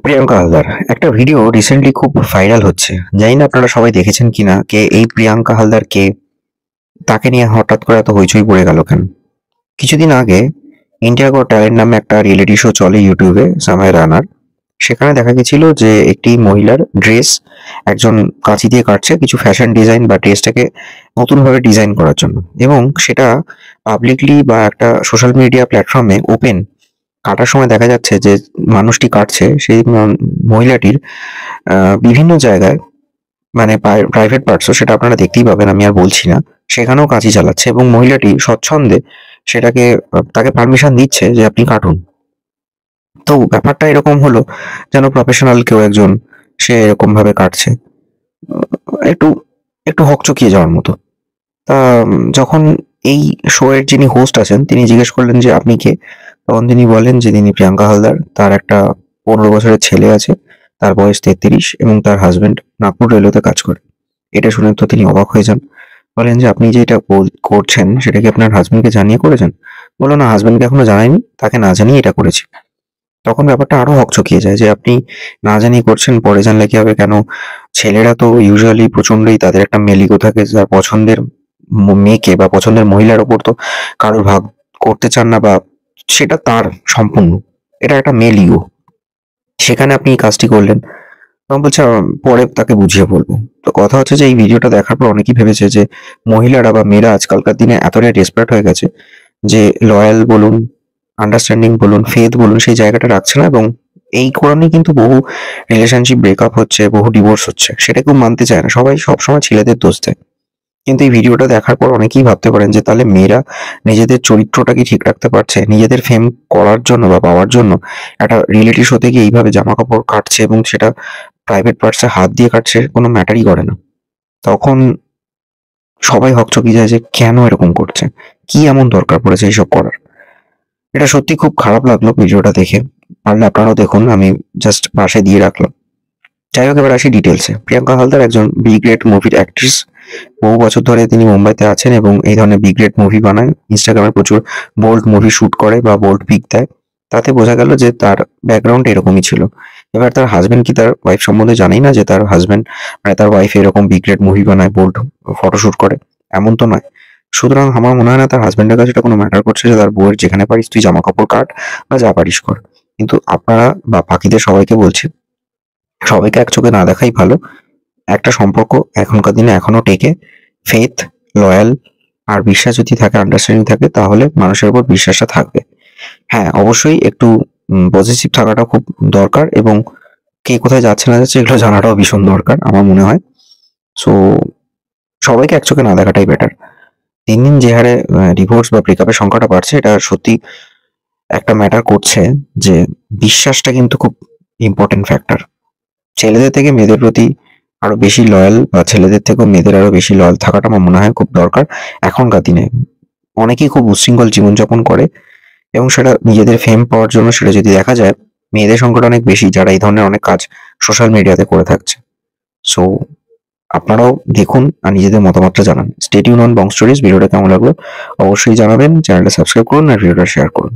প্রিয়াঙ্কা হালদার একটা video recently খুব viral হচ্ছে। জানি না আপনারা সবাই দেখেছেন কিনা, কে এই প্রিয়াঙ্কা হালদার কে, তাকে নিয়ে হঠাৎ করে এত হইচই পড়ে গেল কেন? কিছুদিন আগে ইন্ডিয়া গট ট্যালেন্ট নামে একটা রিয়েলিটি শো চলে ইউটিউবে, সামাই রানার। সেখানে দেখা গেছিল যে একটি মহিলার ড্রেস একজন কাঁচি দিয়ে কাটছে কিছু ফ্যাশন ডিজাইন বা ড্রেসটাকে নতুনভাবে ডিজাইন করার জন্য, এবং সেটা পাবলিকলি বা একটা সোশ্যাল মিডিয়া প্ল্যাটফর্মে ওপেন কাটার সময় দেখা যাচ্ছে যে মানুষটি কাটছে সেই মহিলাটির বিভিন্ন জায়গায়, মানে প্রাইভেট পার্টসও, সেটা আপনারা দেখতেই পাবেন, আমি আর বলছি না, সেখানেও কাঁচি চালাচ্ছে এবং মহিলাটি স্বচ্ছন্দে সেটাকে তাকে পারমিশন দিচ্ছে যে আপনি কাটুন। তো ব্যাপারটা এরকম হলো যেন প্রফেশনাল কেউ একজন সে এরকম ভাবে কাটছে। একটু একটু হকচকিয়ে যাওয়ার মতো। তা যখন এই শো এর যিনি হোস্ট আছেন তিনি জিজ্ঞেস করলেন যে আপনি কে, তখন তিনি বলেন যে তিনি প্রিয়াঙ্কা হালদার, তার একটা 15 বছরের ছেলে আছে, তার বয়স 33 এবং তার হাজবেন্ড নাগপুর রেলওয়েতে কাজ করে। এটা শুনে তো তিনি অবাক হয়ে যান। বলেন যে আপনি যে এটা করছেন সেটা কি আপনার হাজবেন্ডকে জানিয়ে করেছেন? বললো না, হাজবেন্ডকে এখনো জানাইনি, তাকে না জানিয়ে এটা করেছি। তখন ব্যাপারটা আরো হকচকিয়ে যায় যে আপনি না জানিয়ে করছেন, পরে জানলে কি হবে? কেন? ছেলেরা তো ইউজুয়ালি প্রচন্ডই, তাদের একটা মেল ইগো থাকে, যার পছন্দের মেয়েকে বা পছন্দের মহিলার ওপর তো কারোর ভাগ করতে চান না, বা সেটা তার সম্পূর্ণ, এটা একটা মেল ইগো। সেখানে আপনি এই কাজটি করলেন। তখন বলছে পরে তাকে বুঝিয়ে বলবো। তো কথা হচ্ছে যে এই ভিডিওটা দেখার পর অনেকেই ভেবেছে যে মহিলারা বা মেয়েরা আজকালকার দিনে এতটাই ডেসপারেট হয়ে গেছে যে লয়াল বলুন, আন্ডারস্ট্যান্ডিং বলুন, ফেথ বলুন, সেই জায়গাটা রাখছে না, এবং এই কারণেই কিন্তু বহু রিলেশনশিপ ব্রেকআপ হচ্ছে, বহু ডিভোর্স হচ্ছে। সেটা কেউ মানতে চায় না, সবাই সবসময় ছেলেদের দোষ দেয়। কিন্তু এই ভিডিওটা দেখার পর অনেকেই ভাবতে পারেন যে তাহলে মেয়েরা নিজেদের চরিত্রটা কি ঠিক রাখতে পারছে? নিজেদের ফেম করার জন্য বা পাওয়ার জন্য একটা রিয়েলিটি শোতে গিয়ে এইভাবে জামাকাপড় কাটছে, এবং সেটা প্রাইভেট পার্টসে হাত দিয়ে কাটছে, কোনো ম্যাটারই করে না। তখন সবাই হকচকিয়ে যায় যে কেন এরকম করছে? কি এমন দরকার পড়েছে এইসব করার? এটা সত্যি খুব খারাপ লাগলো ভিডিওটা দেখে। পারলে আপনারাও দেখুন, আমি জাস্ট পাশে দিয়ে রাখলাম। যাই হোক, এবার আসি ডিটেলসে। প্রিয়াঙ্কা হালদার একজন বি গ্রেড মুভির অ্যাক্ট্রেস। বহু বছর ধরে তিনি মুম্বাইতে আছেন এবং এই ধরনের বি গ্রেড মুভি বানায়। ইনস্টাগ্রামে প্রচুর বোল্ড মুভি শুট করে বা বোল্ড পিক দেয়। তাতে বোঝা গেল যে তার ব্যাকগ্রাউন্ড এরকমই ছিল। এবার তার হাসব্যান্ড কি তার ওয়াইফ সম্বন্ধে জানেই না যে তার হাসব্যান্ড, মানে তার ওয়াইফ এরকম বি গ্রেড মুভি বানায়, বোল্ড ফটোশুট করে? এমন তো নয়। সুতরাং আমার মনে হয় না তার হাসব্যান্ডের কাছে এটা কোনো ম্যাটার করছে যে তার বউয়ের যেখানে পারিস তুই জামা কাপড় কাট বা যা পারিস কর। কিন্তু আপনারা বা বাকিদের সবাইকে বলছি, সবাইকে এক চোখে না দেখাই ভালো। একটা সম্পর্ক এখনকার দিনে এখনো টেকে। ফেথ, লয়াল আর বিশ্বাস যদি থাকে, আন্ডারস্ট্যান্ডিং থাকে, তাহলে মানুষের উপর বিশ্বাসটা থাকবে। হ্যাঁ, অবশ্যই একটু পজিটিভ থাকাটা খুব দরকার, এবং কে কোথায় যাচ্ছে না যাচ্ছে এগুলো জানাটাও ভীষণ দরকার আমার মনে হয়। সো সবাইকে এক চোখে না দেখাটাই বেটার। দিন দিন যে হারে ডিভোর্স বা ব্রেকআপের সংখ্যাটা বাড়ছে, এটা সত্যি একটা ম্যাটার করছে যে বিশ্বাসটা কিন্তু খুব ইম্পর্টেন্ট ফ্যাক্টর। ছেলেদের থেকে মেয়েদের প্রতি আরো বেশি লয়াল, বা ছেলেদের থেকেও মেয়েদের আরো বেশি লয়াল থাকাটা আমার মনে হয় খুব দরকার এখনকার দিনে। অনেকেই খুব উচ্ছৃঙ্খল জীবনযাপন করে, এবং সেটা নিজেদের ফেম পাওয়ার জন্য। সেটা যদি দেখা যায়, মেয়েদের সংখ্যাটা অনেক বেশি যারা এই ধরনের অনেক কাজ সোশ্যাল মিডিয়াতে করে থাকছে। সো আপনারাও দেখুন আর নিজেদের মতামতটা জানান। Stay tune on Bong stories. ভিডিওটা কেমন লাগলো অবশ্যই জানাবেন, চ্যানেলটা সাবস্ক্রাইব করুন আর ভিডিওটা শেয়ার করুন।